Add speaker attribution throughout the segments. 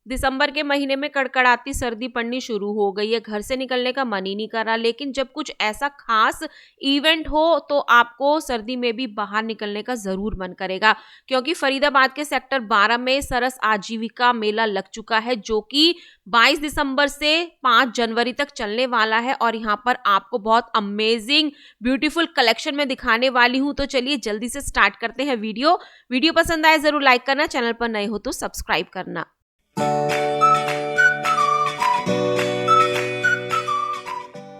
Speaker 1: दिसंबर के महीने में कड़कड़ाती सर्दी पड़नी शुरू हो गई है, घर से निकलने का मन ही नहीं कर रहा। लेकिन जब कुछ ऐसा खास इवेंट हो तो आपको सर्दी में भी बाहर निकलने का ज़रूर मन करेगा, क्योंकि फरीदाबाद के सेक्टर 12 में सरस आजीविका मेला लग चुका है, जो कि 22 दिसंबर से 5 जनवरी तक चलने वाला है। और यहाँ पर आपको बहुत अमेजिंग ब्यूटीफुल कलेक्शन में दिखाने वाली हूँ। तो चलिए जल्दी से स्टार्ट करते हैं वीडियो पसंद आए ज़रूर लाइक करना, चैनल पर नए हो तो सब्सक्राइब करना।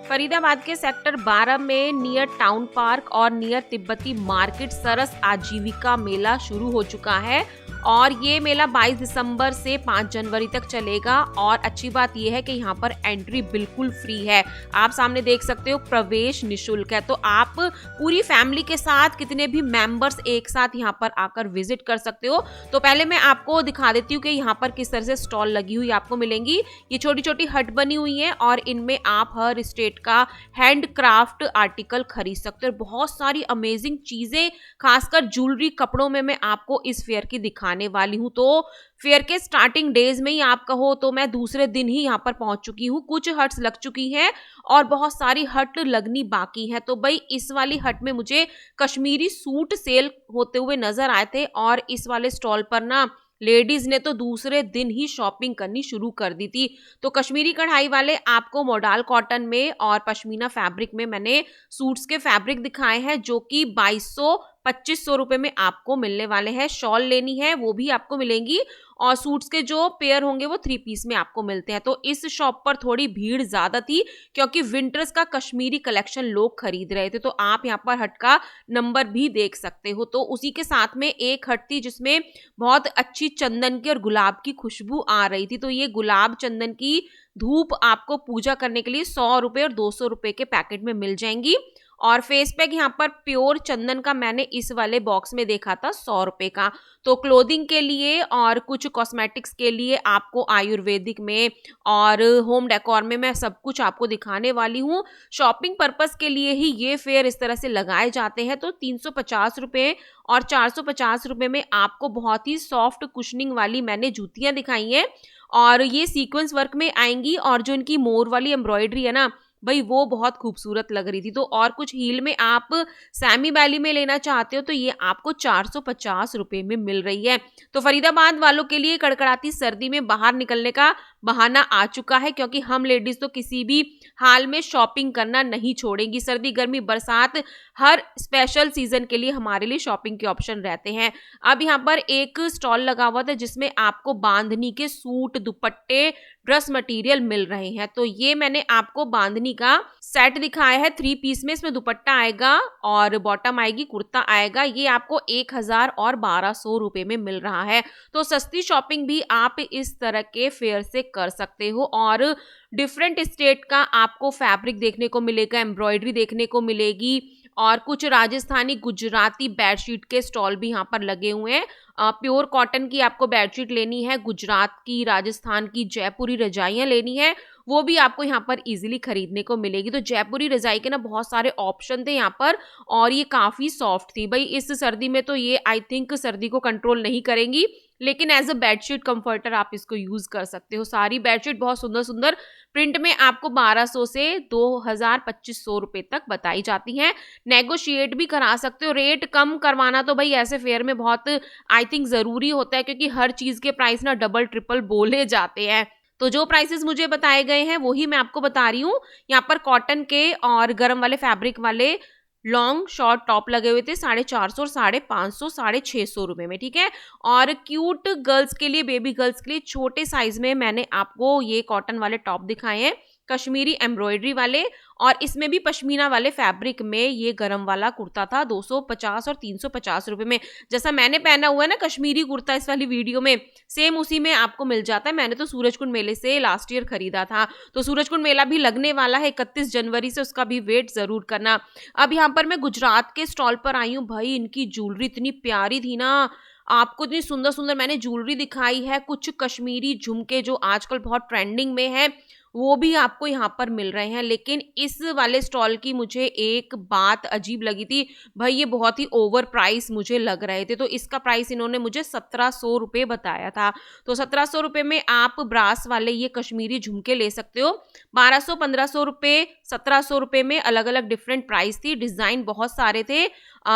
Speaker 1: फरीदाबाद के सेक्टर 12 में नियर टाउन पार्क और नियर तिब्बती मार्केट सरस आजीविका मेला शुरू हो चुका है और ये मेला 22 दिसंबर से 5 जनवरी तक चलेगा। और अच्छी बात यह है कि यहाँ पर एंट्री बिल्कुल फ्री है, आप सामने देख सकते हो, प्रवेश निशुल्क है। तो आप पूरी फैमिली के साथ कितने भी मेंबर्स एक साथ यहाँ पर आकर विजिट कर सकते हो। तो पहले मैं आपको दिखा देती हूँ कि यहाँ पर किस तरह से स्टॉल लगी हुई आपको मिलेंगी। ये छोटी छोटी हट बनी हुई है और इनमें आप हर स्टेट का हैंडक्राफ्ट आर्टिकल खरीद सकते हो। बहुत सारी अमेजिंग चीजें, खासकर ज्वेलरी कपड़ों में मैं आपको इस फेयर की दिखाने वाली हूँ। तो फेयर के स्टार्टिंग डेज में ही आप कहो तो मैं दूसरे दिन ही यहाँ पर पहुंच चुकी हूँ। कुछ हट्स लग चुकी हैं और बहुत सारी हट लगनी बाकी है। तो भाई इस वाली हट में मुझे कश्मीरी सूट सेल होते हुए नजर आए थे और इस वाले स्टॉल पर ना लेडीज ने तो दूसरे दिन ही शॉपिंग करनी शुरू कर दी थी। तो कश्मीरी कढ़ाई वाले आपको मॉडल कॉटन में और पश्मीना फैब्रिक में मैंने सूट्स के फैब्रिक दिखाए हैं, जो कि 2200-2500 रुपए में आपको मिलने वाले हैं। शॉल लेनी है वो भी आपको मिलेंगी और सूट्स के जो पेयर होंगे वो 3 पीस में आपको मिलते हैं। तो इस शॉप पर थोड़ी भीड़ ज्यादा थी क्योंकि विंटर्स का कश्मीरी कलेक्शन लोग खरीद रहे थे। तो आप यहाँ पर हट का नंबर भी देख सकते हो। तो उसी के साथ में एक हट थी जिसमें बहुत अच्छी चंदन की और गुलाब की खुशबू आ रही थी। तो ये गुलाब चंदन की धूप आपको पूजा करने के लिए 100 रुपए और 200 रुपए के पैकेट में मिल जाएंगी। और फेस पैक यहाँ पर प्योर चंदन का मैंने इस वाले बॉक्स में देखा था 100 रुपए का। तो क्लोथिंग के लिए और कुछ कॉस्मेटिक्स के लिए आपको आयुर्वेदिक में और होम डेकोर में मैं सब कुछ आपको दिखाने वाली हूँ। शॉपिंग पर्पस के लिए ही ये फेयर इस तरह से लगाए जाते हैं। तो 350 रुपए और 450 रुपए में आपको बहुत ही सॉफ्ट कुशनिंग वाली मैंने जूतियां दिखाई हैं और ये सीक्वेंस वर्क में आएंगी। और जो इनकी मोर वाली एम्ब्रॉयडरी है ना भाई, वो बहुत खूबसूरत लग रही थी। तो और कुछ हील में आप सैमी वैली में लेना चाहते हो तो ये आपको 450 रुपए में मिल रही है। तो फरीदाबाद वालों के लिए कड़कड़ाती सर्दी में बाहर निकलने का बहाना आ चुका है, क्योंकि हम लेडीज तो किसी भी हाल में शॉपिंग करना नहीं छोड़ेंगी। सर्दी गर्मी बरसात हर स्पेशल सीजन के लिए हमारे लिए शॉपिंग के ऑप्शन रहते हैं। अब यहाँ पर एक स्टॉल लगा हुआ था जिसमें आपको बांधनी के सूट, दुपट्टे, ड्रेस मटेरियल मिल रहे हैं। तो ये मैंने आपको बांधनी का सेट दिखाया है 3 पीस में। इसमें दुपट्टा आएगा और बॉटम आएगी, कुर्ता आएगा। ये आपको 1000 और 1200 रुपए में मिल रहा है। तो सस्ती शॉपिंग भी आप इस तरह के फेयर से कर सकते हो। और डिफरेंट स्टेट का आपको फैब्रिक देखने को मिलेगा, एम्ब्रॉयडरी देखने को मिलेगी और कुछ राजस्थानी गुजराती बेडशीट के स्टॉल भी यहाँ पर लगे हुए हैं। प्योर कॉटन की आपको बेडशीट लेनी है, गुजरात की, राजस्थान की जयपुरी रजाइयाँ लेनी है, वो भी आपको यहाँ पर इजीली खरीदने को मिलेगी। तो जयपुरी रजाई के ना बहुत सारे ऑप्शन थे यहाँ पर और ये काफ़ी सॉफ्ट थी। भाई इस सर्दी में तो ये आई थिंक सर्दी को कंट्रोल नहीं करेंगी, लेकिन एज अ बेडशीट कंफर्टर आप इसको यूज़ कर सकते हो। सारी बेडशीट बहुत सुंदर सुंदर प्रिंट में आपको 1200 से 2000-2500 रुपए तक बताई जाती हैं। नेगोशिएट भी करा सकते हो। रेट कम करवाना तो भाई ऐसे फेयर में बहुत आई थिंक ज़रूरी होता है, क्योंकि हर चीज़ के प्राइस ना डबल ट्रिपल बोले जाते हैं। तो जो प्राइसेस मुझे बताए गए हैं वही मैं आपको बता रही हूँ। यहाँ पर कॉटन के और गरम वाले फैब्रिक वाले लॉन्ग शॉर्ट टॉप लगे हुए थे 450 और 550, 650 रुपए में, ठीक है। और क्यूट गर्ल्स के लिए, बेबी गर्ल्स के लिए छोटे साइज में मैंने आपको ये कॉटन वाले टॉप दिखाए हैं, कश्मीरी एम्ब्रॉयडरी वाले। और इसमें भी पश्मीना वाले फैब्रिक में ये गरम वाला कुर्ता था 250 और 350 रुपए में। जैसा मैंने पहना हुआ है ना कश्मीरी कुर्ता इस वाली वीडियो में, सेम उसी में आपको मिल जाता है। मैंने तो सूरजकुंड मेले से लास्ट ईयर खरीदा था। तो सूरजकुंड मेला भी लगने वाला है 31 जनवरी से, उसका भी वेट जरूर करना। अब यहाँ पर मैं गुजरात के स्टॉल पर आई हूँ। भाई इनकी ज्वेलरी इतनी प्यारी थी ना, आपको इतनी सुंदर सुंदर मैंने ज्वेलरी दिखाई है। कुछ कश्मीरी झुमके जो आजकल बहुत ट्रेंडिंग में है वो भी आपको यहाँ पर मिल रहे हैं। लेकिन इस वाले स्टॉल की मुझे एक बात अजीब लगी थी, भाई ये बहुत ही ओवर प्राइस मुझे लग रहे थे। तो इसका प्राइस इन्होंने मुझे 1700 रुपये बताया था। तो 1700 रुपये में आप ब्रास वाले ये कश्मीरी झुमके ले सकते हो। 1200-1500 रुपये, 1700 रुपये में अलग अलग डिफरेंट प्राइस थी। डिज़ाइन बहुत सारे थे,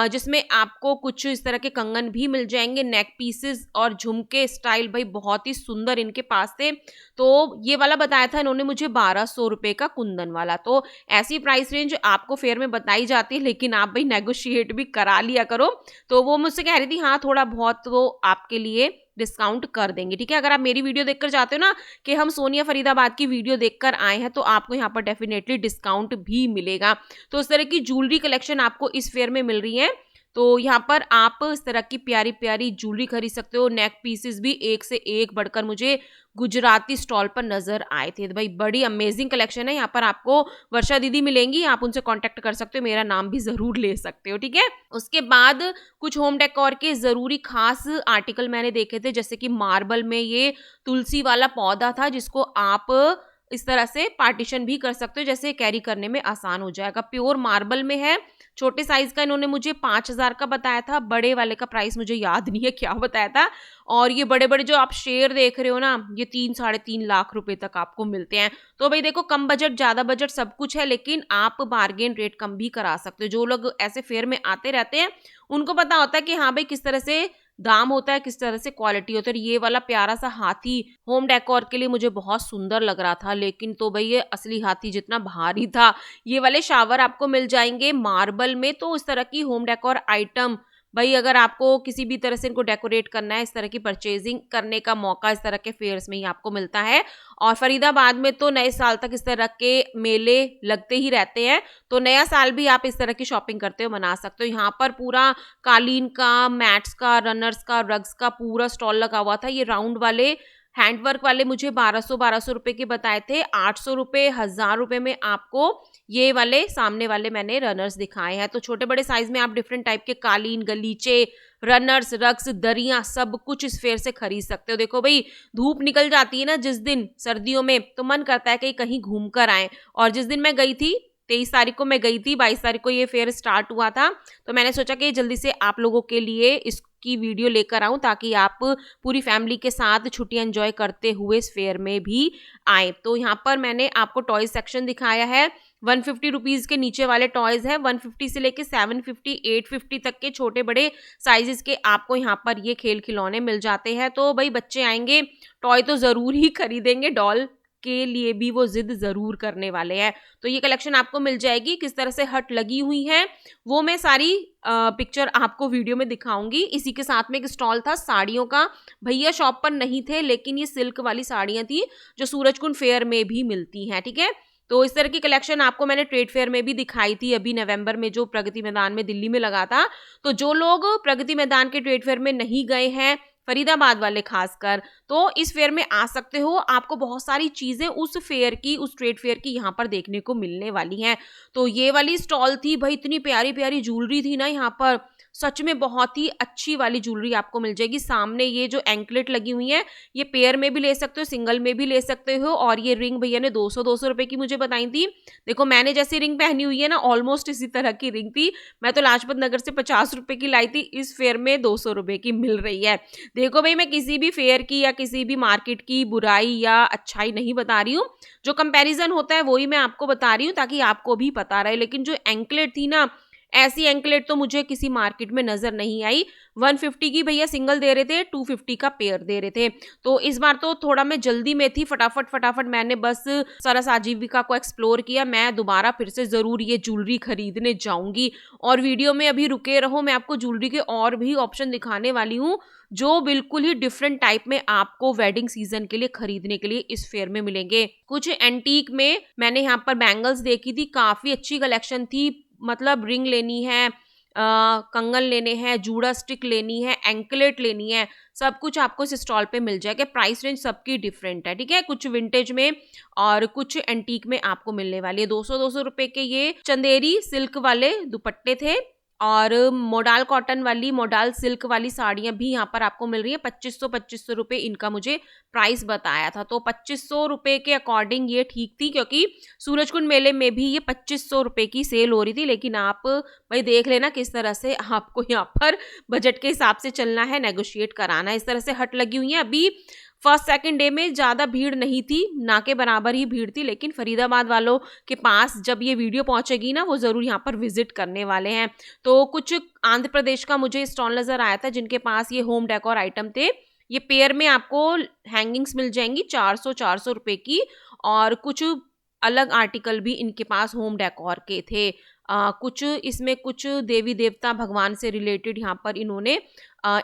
Speaker 1: जिसमें आपको कुछ इस तरह के कंगन भी मिल जाएंगे, नेक पीसेस और झुमके स्टाइल भाई बहुत ही सुंदर इनके पास थे। तो ये वाला बताया था इन्होंने मुझे 1200 रुपये का कुंदन वाला। तो ऐसी प्राइस रेंज आपको फेयर में बताई जाती है, लेकिन आप भाई नेगोशिएट भी करा लिया करो। तो वो मुझसे कह रही थी हाँ थोड़ा बहुत वो आपके लिए डिस्काउंट कर देंगे, ठीक है। अगर आप मेरी वीडियो देखकर जाते हो ना कि हम सोनिया फरीदाबाद की वीडियो देखकर आए हैं, तो आपको यहाँ पर डेफिनेटली डिस्काउंट भी मिलेगा। तो इस तरह की ज्वेलरी कलेक्शन आपको इस फेयर में मिल रही है। तो यहाँ पर आप इस तरह की प्यारी प्यारी ज्वेलरी खरीद सकते हो। नेक पीसेस भी एक से एक बढ़कर मुझे गुजराती स्टॉल पर नजर आए थे। तो भाई बड़ी अमेजिंग कलेक्शन है। यहाँ पर आपको वर्षा दीदी मिलेंगी, आप उनसे कांटेक्ट कर सकते हो, मेरा नाम भी जरूर ले सकते हो, ठीक है। उसके बाद कुछ होम डेकोर के जरूरी खास आर्टिकल मैंने देखे थे, जैसे कि मार्बल में ये तुलसी वाला पौधा था जिसको आप इस तरह से पार्टीशन भी कर सकते हो, जैसे कैरी करने में आसान हो जाएगा। प्योर मार्बल में है, छोटे साइज का इन्होंने मुझे 5000 का बताया था। बड़े वाले का प्राइस मुझे याद नहीं है क्या बताया था। और ये बड़े बड़े जो आप शेर देख रहे हो ना, ये 3-3.5 लाख रुपए तक आपको मिलते हैं। तो भाई देखो, कम बजट ज्यादा बजट सब कुछ है, लेकिन आप बार्गेन रेट कम भी करा सकते हो। जो लोग ऐसे फेयर में आते रहते हैं उनको पता होता है कि हाँ भाई किस तरह से दाम होता है, किस तरह से क्वालिटी होती है। ये वाला प्यारा सा हाथी होम डेकोर के लिए मुझे बहुत सुंदर लग रहा था, लेकिन तो भाई ये असली हाथी जितना भारी था। ये वाले शावर आपको मिल जाएंगे मार्बल में। तो इस तरह की होम डेकोर आइटम भाई अगर आपको किसी भी तरह से इनको डेकोरेट करना है, इस तरह की परचेजिंग करने का मौका इस तरह के फेयर्स में ही आपको मिलता है। और फरीदाबाद में तो नए साल तक इस तरह के मेले लगते ही रहते हैं। तो नया साल भी आप इस तरह की शॉपिंग करते हो मना सकते हो। यहाँ पर पूरा कालीन का, मैट्स का, रनर्स का, रग्स का पूरा स्टॉल लगा हुआ था। ये राउंड वाले हैंडवर्क वाले मुझे 1200 रुपए के बताए थे। 800 रुपए, 1000 रुपए में आपको ये वाले सामने वाले मैंने रनर्स दिखाए हैं। तो छोटे बड़े साइज में आप डिफरेंट टाइप के कालीन, गलीचे, रनर्स, रग्स, दरियां सब कुछ इस फेयर से खरीद सकते हो। देखो भाई, धूप निकल जाती है ना जिस दिन सर्दियों में, तो मन करता है कि कहीं घूम कर आए। और जिस दिन मैं गई थी 23 तारीख को मैं गई थी, 22 तारीख को ये फेयर स्टार्ट हुआ था। तो मैंने सोचा कि जल्दी से आप लोगों के लिए इसकी वीडियो लेकर आऊं, ताकि आप पूरी फैमिली के साथ छुट्टियां एंजॉय करते हुए इस फेयर में भी आए। तो यहाँ पर मैंने आपको टॉयज सेक्शन दिखाया है। 150 रुपीज़ के नीचे वाले टॉयज हैं। 150 से लेके 750, 850 तक के छोटे बड़े साइजेस के आपको यहाँ पर ये खेल खिलौने मिल जाते हैं। तो भाई बच्चे आएंगे, टॉय तो ज़रूर ही खरीदेंगे, डॉल के लिए भी वो जिद जरूर करने वाले हैं। तो ये कलेक्शन आपको मिल जाएगी। किस तरह से हट लगी हुई है वो मैं सारी पिक्चर आपको वीडियो में दिखाऊंगी। इसी के साथ में एक स्टॉल था साड़ियों का। भैया शॉप पर नहीं थे, लेकिन ये सिल्क वाली साड़ियां थी जो सूरजकुंड फेयर में भी मिलती हैं, ठीक है। तो इस तरह की कलेक्शन आपको मैंने ट्रेड फेयर में भी दिखाई थी अभी नवंबर में, जो प्रगति मैदान में दिल्ली में लगा था। तो जो लोग प्रगति मैदान के ट्रेड फेयर में नहीं गए हैं, फरीदाबाद वाले खासकर, तो इस फेयर में आ सकते हो। आपको बहुत सारी चीजें उस फेयर की, उस ट्रेड फेयर की यहाँ पर देखने को मिलने वाली हैं। तो ये वाली स्टॉल थी भाई, इतनी प्यारी प्यारी ज्वेलरी थी ना यहाँ पर, सच में बहुत ही अच्छी वाली ज्वेलरी आपको मिल जाएगी। सामने ये जो एंकलेट लगी हुई है, ये पेयर में भी ले सकते हो, सिंगल में भी ले सकते हो। और ये रिंग भैया ने 200 रुपए की मुझे बताई थी। देखो मैंने जैसी रिंग पहनी हुई है ना, ऑलमोस्ट इसी तरह की रिंग थी। मैं तो लाजपत नगर से 50 रुपए की लाई थी, इस फेयर में 200 रुपए की मिल रही है। देखो भाई, मैं किसी भी फेयर की या किसी भी मार्केट की बुराई या अच्छाई नहीं बता रही हूँ। जो कंपैरिजन होता है वही मैं आपको बता रही हूँ, ताकि आपको भी पता रहे। लेकिन जो एंकलेट थी ना, ऐसी एंकलेट तो मुझे किसी मार्केट में नजर नहीं आई। 150 की भैया सिंगल दे रहे थे, 250 का पेयर दे रहे थे। तो इस बार तो थोड़ा मैं जल्दी में थी, फटाफट मैंने बस सरस आजीविका को एक्सप्लोर किया। मैं दोबारा फिर से जरूर ये ज्वेलरी खरीदने जाऊंगी। और वीडियो में अभी रुके रहो, मैं आपको ज्वेलरी के और भी ऑप्शन दिखाने वाली हूँ, जो बिल्कुल ही डिफरेंट टाइप में आपको वेडिंग सीजन के लिए खरीदने के लिए इस फेयर में मिलेंगे। कुछ एंटीक में मैंने यहाँ पर बैंगल्स देखी थी, काफी अच्छी कलेक्शन थी। मतलब रिंग लेनी है, कंगन लेने हैं, जूड़ा स्टिक लेनी है, एंकलेट लेनी है, सब कुछ आपको इस स्टॉल पे मिल जाएगा। प्राइस रेंज सबकी डिफरेंट है, ठीक है। कुछ विंटेज में और कुछ एंटीक में आपको मिलने वाली है। 200 रुपए के ये चंदेरी सिल्क वाले दुपट्टे थे, और मोडाल कॉटन वाली, मोडाल सिल्क वाली साड़ियाँ भी यहाँ पर आपको मिल रही है 2500 रुपये इनका मुझे प्राइस बताया था। तो 2500 रुपये के अकॉर्डिंग ये ठीक थी, क्योंकि सूरजकुंड मेले में भी ये 2500 रुपये की सेल हो रही थी। लेकिन आप भाई देख लेना किस तरह से आपको यहाँ पर बजट के हिसाब से चलना है, नेगोशिएट कराना है। इस तरह से हट लगी हुई है। अभी फर्स्ट सेकंड डे में ज़्यादा भीड़ नहीं थी, ना के बराबर ही भीड़ थी, लेकिन फरीदाबाद वालों के पास जब ये वीडियो पहुंचेगी ना, वो ज़रूर यहाँ पर विजिट करने वाले हैं। तो कुछ आंध्र प्रदेश का मुझे स्टॉल नज़र आया था जिनके पास ये होम डेकोर आइटम थे। ये पेयर में आपको हैंगिंग्स मिल जाएंगी 400 रुपये की, और कुछ अलग आर्टिकल भी इनके पास होम डेकोर के थे। कुछ इसमें कुछ देवी देवता भगवान से रिलेटेड यहाँ पर इन्होंने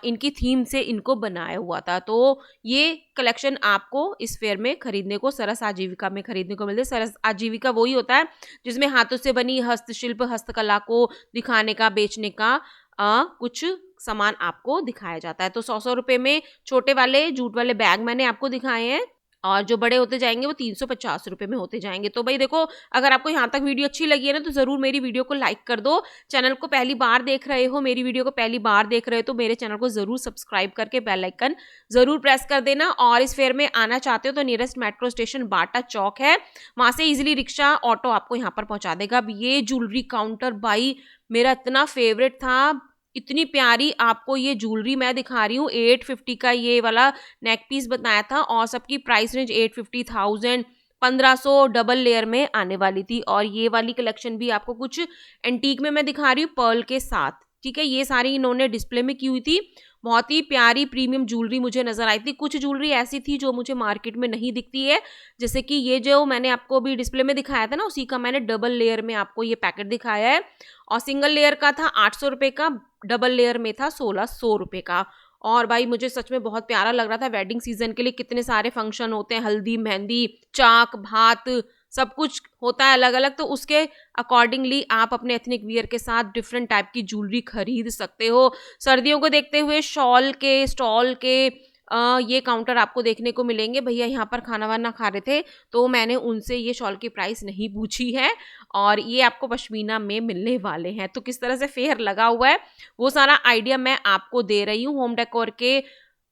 Speaker 1: इनकी थीम से इनको बनाया हुआ था। तो ये कलेक्शन आपको इस फेयर में खरीदने को, सरस आजीविका में खरीदने को मिलते। सरस आजीविका वही होता है जिसमें हाथों से बनी हस्तशिल्प, हस्तकला को दिखाने का, बेचने का कुछ सामान आपको दिखाया जाता है। तो 100 रुपये में छोटे वाले जूट वाले बैग मैंने आपको दिखाए हैं, और जो बड़े होते जाएंगे वो 350 रुपये में होते जाएंगे। तो भाई देखो, अगर आपको यहाँ तक वीडियो अच्छी लगी है ना, तो ज़रूर मेरी वीडियो को लाइक कर दो। चैनल को पहली बार देख रहे हो, मेरी वीडियो को पहली बार देख रहे हो, तो मेरे चैनल को ज़रूर सब्सक्राइब करके बेल आइकन ज़रूर प्रेस कर देना। और इस फेयर में आना चाहते हो तो नियरेस्ट मेट्रो स्टेशन बाटा चौक है, वहाँ से ईजिली रिक्शा, ऑटो आपको यहाँ पर पहुँचा देगा। अब ये ज्वेलरी काउंटर भाई मेरा इतना फेवरेट था, इतनी प्यारी आपको ये ज्वेलरी मैं दिखा रही हूँ। 850 का ये वाला नेक पीस बताया था, और सबकी प्राइस रेंज 850, 1000, 1500 डबल लेयर में आने वाली थी। और ये वाली कलेक्शन भी आपको कुछ एंटीक में मैं दिखा रही हूँ पर्ल के साथ, ठीक है। ये सारी इन्होंने डिस्प्ले में की हुई थी। बहुत ही प्यारी प्रीमियम ज्वेलरी मुझे नजर आई थी। कुछ ज्वेलरी ऐसी थी जो मुझे मार्केट में नहीं दिखती है, जैसे कि ये जो मैंने आपको भी डिस्प्ले में दिखाया था ना, उसी का मैंने डबल लेयर में आपको ये पैकेट दिखाया है। और सिंगल लेयर का था 800 रुपये का, डबल लेयर में था 1600 रुपये का। और भाई मुझे सच में बहुत प्यारा लग रहा था। वेडिंग सीजन के लिए कितने सारे फंक्शन होते हैं, हल्दी, मेहंदी, चाक, भात, सब कुछ होता है अलग अलग। तो उसके अकॉर्डिंगली आप अपने एथनिक वियर के साथ डिफरेंट टाइप की ज्वेलरी खरीद सकते हो। सर्दियों को देखते हुए शॉल के, स्टॉल के ये काउंटर आपको देखने को मिलेंगे। भैया यहाँ पर खाना वाना खा रहे थे, तो मैंने उनसे ये शॉल की प्राइस नहीं पूछी है, और ये आपको पश्मीना में मिलने वाले हैं। तो किस तरह से फेयर लगा हुआ है वो सारा आइडिया मैं आपको दे रही हूँ। होम डेकोर के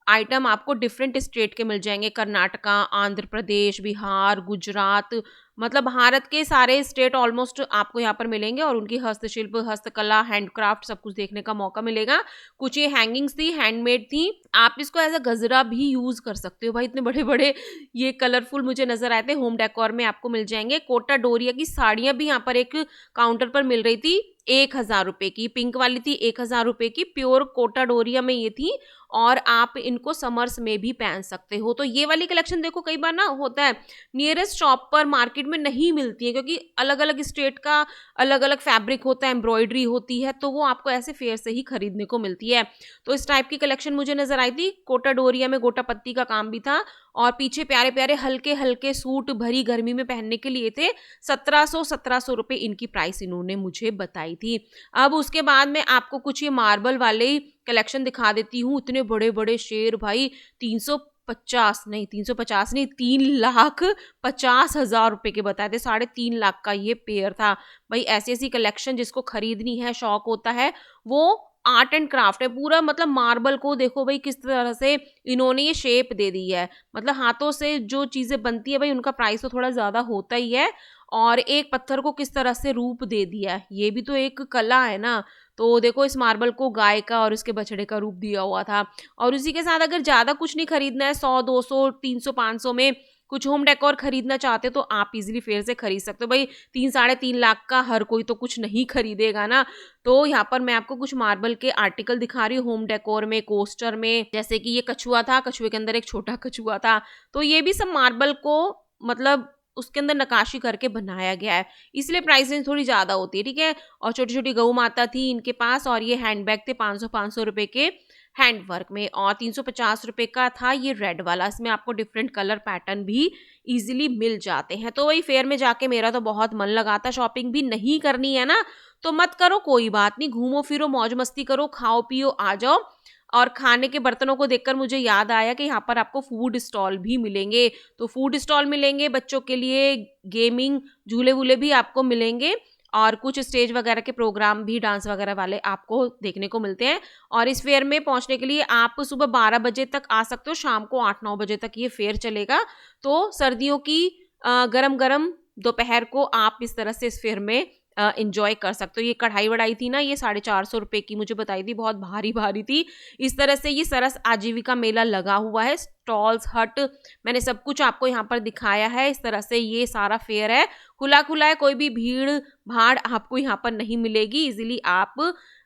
Speaker 1: आइटम आपको डिफरेंट स्टेट के मिल जाएंगे, कर्नाटका, आंध्र प्रदेश, बिहार, गुजरात, मतलब भारत के सारे स्टेट ऑलमोस्ट आपको यहाँ पर मिलेंगे। और उनकी हस्तशिल्प, हस्तकला, हैंडक्राफ्ट सब कुछ देखने का मौका मिलेगा। कुछ ये हैंगिंग्स थी, हैंडमेड थी। आप इसको एज अ गजरा भी यूज कर सकते हो। भाई इतने बड़े बड़े ये कलरफुल मुझे नजर आए थे। होम डेकोर में आपको मिल जाएंगे। कोटा डोरिया की साड़ियां भी यहाँ पर एक काउंटर पर मिल रही थी, 1000 रुपये की। पिंक वाली थी 1000 रुपये की, प्योर कोटा डोरिया में ये थी, और आप इनको समर्स में भी पहन सकते हो। तो ये वाली कलेक्शन देखो, कई बार ना होता है नियरेस्ट शॉप पर मार्केट में नहीं मिलती है, क्योंकि अलग अलग स्टेट का अलग अलग फैब्रिक होता है, एम्ब्रॉयडरी होती है, तो वो आपको ऐसे फेयर से ही खरीदने को मिलती है। तो इस टाइप की कलेक्शन मुझे नजर आई थी। कोटा डोरिया में गोटा पत्ती का काम भी था, और पीछे प्यारे प्यारे हल्के हल्के सूट भरी गर्मी में पहनने के लिए थे। 1700 रुपये इनकी प्राइस इन्होंने मुझे बताई थी। अब उसके बाद में आपको कुछ ये मार्बल वाले कलेक्शन दिखा देती हूँ। इतने बड़े बड़े शेर भाई, 350 नहीं, 3,50,000 रुपए के बताए थे। 3.5 लाख का ये पेयर था। भाई ऐसी ऐसी कलेक्शन जिसको खरीदनी है, शौक होता है, वो आर्ट एंड क्राफ्ट है पूरा। मतलब मार्बल को देखो भाई किस तरह से इन्होंने ये शेप दे दी है। मतलब हाथों से जो चीजें बनती है भाई, उनका प्राइस तो थोड़ा ज्यादा होता ही है, और एक पत्थर को किस तरह से रूप दे दिया है, ये भी तो एक कला है ना। तो देखो इस मार्बल को गाय का और इसके बछड़े का रूप दिया हुआ था। और उसी के साथ अगर ज्यादा कुछ नहीं खरीदना है, 100, 200, 300, 500 में कुछ होम डेकोर खरीदना चाहते हो, तो आप इजीली फेयर से खरीद सकते हो। भाई 3-3.5 लाख का हर कोई तो कुछ नहीं खरीदेगा ना। तो यहाँ पर मैं आपको कुछ मार्बल के आर्टिकल दिखा रही हूँ होम डेकोर में, कोस्टर में। जैसे कि ये कछुआ था, कछुए के अंदर एक छोटा कछुआ था, तो ये भी सब मार्बल को मतलब उसके अंदर नकाशी करके बनाया गया है, इसलिए प्राइस रेंज थोड़ी ज्यादा होती है, ठीक है। और छोटी छोटी गऊ माता थी इनके पास, और ये हैंडबैग थे 500 रुपए के हैंडवर्क में। और 350 रुपए का था ये रेड वाला। इसमें आपको डिफरेंट कलर पैटर्न भी इजीली मिल जाते हैं। तो वही फेयर में जाके मेरा तो बहुत मन लगा था। शॉपिंग भी नहीं करनी है ना, तो मत करो, कोई बात नहीं, घूमो फिरो, मौज मस्ती करो, खाओ पियो, आ जाओ। और खाने के बर्तनों को देखकर मुझे याद आया कि यहाँ पर आपको फूड स्टॉल भी मिलेंगे। तो फूड स्टॉल मिलेंगे, बच्चों के लिए गेमिंग झूले वूले भी आपको मिलेंगे। और कुछ स्टेज वगैरह के प्रोग्राम भी डांस वगैरह वाले आपको देखने को मिलते हैं। और इस फेयर में पहुंचने के लिए आप सुबह 12 बजे तक आ सकते हो, शाम को 8-9 बजे तक ये फेयर चलेगा। तो सर्दियों की गरम गरम दोपहर को आप इस तरह से इस फेयर में इंजॉय कर सकते हो। ये कढ़ाई वढ़ाई थी ना, ये 450 रुपए की मुझे बताई थी, बहुत भारी भारी थी। इस तरह से ये सरस आजीविका मेला लगा हुआ है। स्टॉल्स, हट, मैंने सब कुछ आपको यहाँ पर दिखाया है। इस तरह से ये सारा फेयर है, खुला खुला है, कोई भी भीड़ भाड़ आपको यहाँ पर नहीं मिलेगी। इजीली आप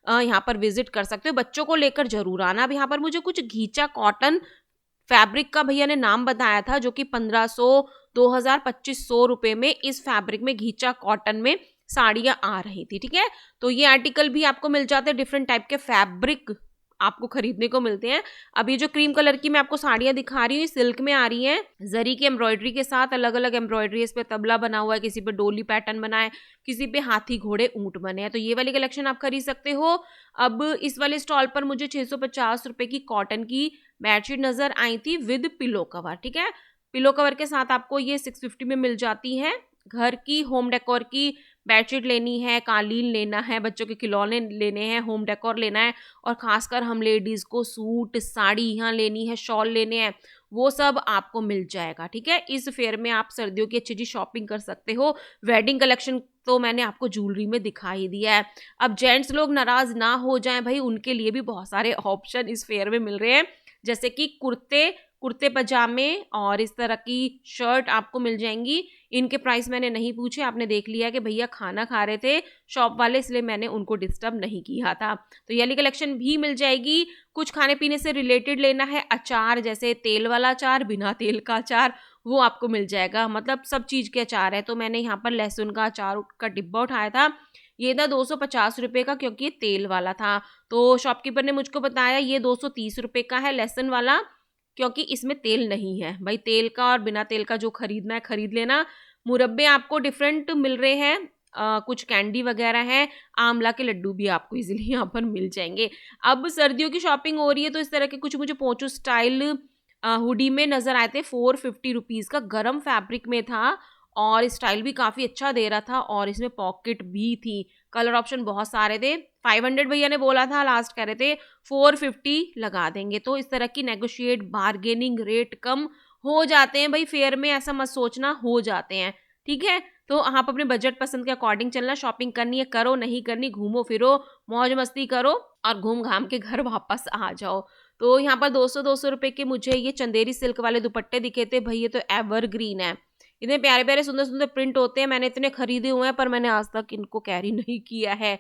Speaker 1: यहाँ पर विजिट कर सकते हो। बच्चों को लेकर जरूर आना। अब यहाँ पर मुझे कुछ घीचा कॉटन फैब्रिक का भैया ने नाम बताया था, जो कि 1500, 2000, 2500 रुपए में इस फैब्रिक में घीचा कॉटन में साड़ियां आ रही थी। ठीक है, तो ये आर्टिकल भी आपको मिल जाते हैं। डिफरेंट टाइप के फैब्रिक आपको खरीदने को मिलते हैं। अब ये जो क्रीम कलर की मैं आपको साड़ियां दिखा रही हूँ, सिल्क में आ रही हैं, जरी की एम्ब्रॉयडरी के साथ। अलग अलग एम्ब्रॉयडरी, इस पे तबला बना हुआ है, किसी पे डोली पैटर्न बना है, किसी पे हाथी घोड़े ऊंट बने हैं। तो ये वाली कलेक्शन आप खरीद सकते हो। अब इस वाले स्टॉल पर मुझे 650 रुपए की कॉटन की बेडशीट नजर आई थी विद पिलो कवर। ठीक है, पिलो कवर के साथ आपको ये 650 में मिल जाती है। घर की होम डेकोर की बेडशीट लेनी है, कालीन लेना है, बच्चों के खिलौने लेने हैं, होम डेकोर लेना है, और खासकर हम लेडीज को सूट, साड़ी यहाँ लेनी है, शॉल लेने हैं, वो सब आपको मिल जाएगा। ठीक है, इस फेयर में आप सर्दियों की अच्छी अच्छी शॉपिंग कर सकते हो। वेडिंग कलेक्शन तो मैंने आपको ज्वेलरी में दिखाई दिया है। अब जेंट्स लोग नाराज ना हो जाएं भाई, उनके लिए भी बहुत सारे ऑप्शन इस फेयर में मिल रहे हैं, जैसे कि कुर्ते पजामे और इस तरह की शर्ट आपको मिल जाएंगी। इनके प्राइस मैंने नहीं पूछे, आपने देख लिया कि भैया खाना खा रहे थे शॉप वाले, इसलिए मैंने उनको डिस्टर्ब नहीं किया था। तो ये वाली कलेक्शन भी मिल जाएगी। कुछ खाने पीने से रिलेटेड लेना है, अचार, जैसे तेल वाला अचार, बिना तेल का अचार, वो आपको मिल जाएगा। मतलब सब चीज़ के अचार है। तो मैंने यहाँ पर लहसुन का अचार का डिब्बा उठाया था, ये था 250 रुपये का, क्योंकि ये तेल वाला था। तो शॉपकीपर ने मुझको बताया ये 230 रुपये का है लहसुन वाला, क्योंकि इसमें तेल नहीं है। भाई तेल का और बिना तेल का जो खरीदना है खरीद लेना। मुरब्बे आपको डिफरेंट मिल रहे हैं, कुछ कैंडी वगैरह है, आंवला के लड्डू भी आपको इजीली यहाँ पर मिल जाएंगे। अब सर्दियों की शॉपिंग हो रही है, तो इस तरह के कुछ मुझे पोंचो स्टाइल हुडी में नजर आए थे। 450 रुपीज़ का गर्म फैब्रिक में था, और स्टाइल भी काफ़ी अच्छा दे रहा था, और इसमें पॉकेट भी थी। कलर ऑप्शन बहुत सारे थे। 500 भैया ने बोला था, लास्ट कह रहे थे 450 लगा देंगे। तो इस तरह की नेगोशिएट, बार्गेनिंग, रेट कम हो जाते हैं भाई फेयर में, ऐसा मत सोचना, हो जाते हैं। ठीक है, तो आप अपने बजट पसंद के अकॉर्डिंग चलना। शॉपिंग करनी है करो, नहीं करनी घूमो फिरो, मौज मस्ती करो, और घूम घाम के घर वापस आ जाओ। तो यहाँ पर 200 रुपए के मुझे ये चंदेरी सिल्क वाले दुपट्टे दिखे थे भाई, ये तो एवरग्रीन है। इतने प्यारे प्यारे सुंदर सुंदर प्रिंट होते हैं। मैंने इतने खरीदे हुए हैं, पर मैंने आज तक इनको कैरी नहीं किया है।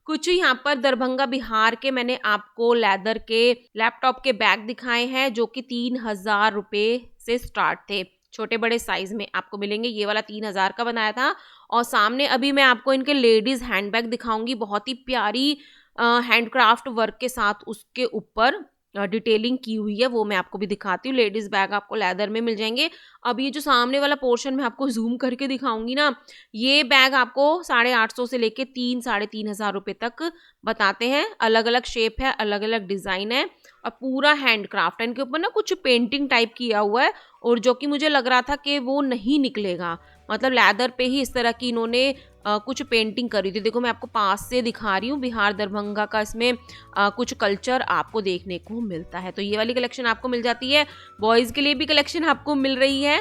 Speaker 1: कुछ यहाँ पर दरभंगा बिहार के मैंने आपको लेदर के लैपटॉप के बैग दिखाए हैं, जो कि 3000 रुपये से स्टार्ट थे। छोटे बड़े साइज में आपको मिलेंगे। ये वाला 3000 का बनाया था। और सामने अभी मैं आपको इनके लेडीज हैंडबैग दिखाऊंगी, बहुत ही प्यारी हैंडक्राफ्ट वर्क के साथ उसके ऊपर डिटेलिंग की हुई है, वो मैं आपको भी दिखाती हूँ। लेडीज बैग आपको लेदर में मिल जाएंगे। अब ये जो सामने वाला पोर्शन मैं आपको जूम करके दिखाऊंगी ना, ये बैग आपको 850 से लेके 3-3.5 रुपए तक बताते हैं। अलग अलग शेप है, अलग अलग डिजाइन है, और पूरा हैंडक्राफ्ट है। इनके ऊपर ना कुछ पेंटिंग टाइप किया हुआ है, और जो कि मुझे लग रहा था कि वो नहीं निकलेगा, मतलब लेदर पे ही इस तरह की इन्होंने कुछ पेंटिंग करी थी। देखो मैं आपको पास से दिखा रही हूँ, बिहार दरभंगा का इसमें कुछ कल्चर आपको देखने को मिलता है। तो ये वाली कलेक्शन आपको मिल जाती है। बॉयज़ के लिए भी कलेक्शन आपको मिल रही है।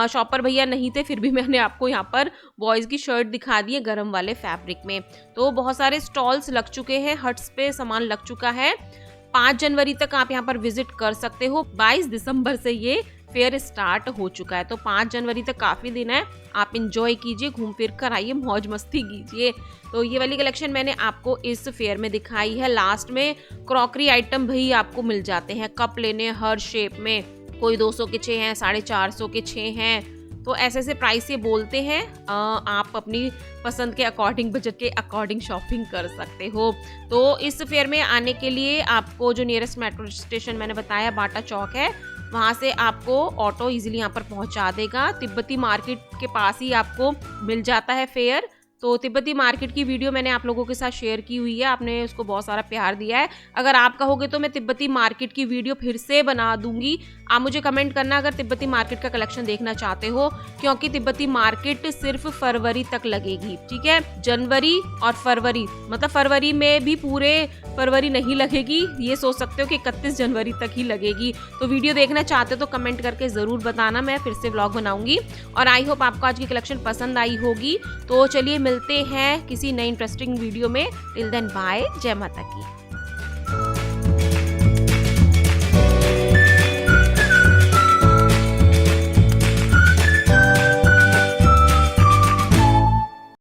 Speaker 1: शॉपर भैया नहीं थे, फिर भी मैंने आपको यहाँ पर बॉयज़ की शर्ट दिखा दी है गरम वाले फैब्रिक में। तो बहुत सारे स्टॉल्स लग चुके हैं, हट्स पे सामान लग चुका है। 5 जनवरी तक आप यहाँ पर विजिट कर सकते हो। 22 दिसंबर से ये फेयर स्टार्ट हो चुका है, तो 5 जनवरी तक काफ़ी दिन है। आप इंजॉय कीजिए, घूम फिर कर आइए, मौज मस्ती कीजिए। तो ये वाली कलेक्शन मैंने आपको इस फेयर में दिखाई है। लास्ट में क्रॉकरी आइटम भी आपको मिल जाते हैं। कप लेने हर शेप में, कोई 200 के 6 हैं, 450 के 6 हैं। तो ऐसे ऐसे प्राइस ये बोलते हैं। आप अपनी पसंद के अकॉर्डिंग, बजट के अकॉर्डिंग शॉपिंग कर सकते हो। तो इस फेयर में आने के लिए आपको जो नियरेस्ट मेट्रो स्टेशन मैंने बताया बाटा चौक है, वहाँ से आपको ऑटो इजीली यहाँ पर पहुँचा देगा। तिब्बती मार्केट के पास ही आपको मिल जाता है फेयर। तो तिब्बती मार्केट की वीडियो मैंने आप लोगों के साथ शेयर की हुई है, आपने उसको बहुत सारा प्यार दिया है। अगर आप कहोगे तो मैं तिब्बती मार्केट की वीडियो फिर से बना दूंगी। आप मुझे कमेंट करना अगर तिब्बती मार्केट का कलेक्शन देखना चाहते हो, क्योंकि तिब्बती मार्केट सिर्फ फरवरी तक लगेगी, ठीक है। जनवरी और फरवरी, मतलब फरवरी में भी पूरे फरवरी नहीं लगेगी, ये सोच सकते हो कि 31 जनवरी तक ही लगेगी। तो वीडियो देखना चाहते हो तो कमेंट करके जरूर बताना, मैं फिर से व्लॉग बनाऊंगी। और आई होप आपको आज की कलेक्शन पसंद आई होगी। तो चलिए मिलते हैं किसी नई इंटरेस्टिंग वीडियो में। टिल देन बाय, जय माता की।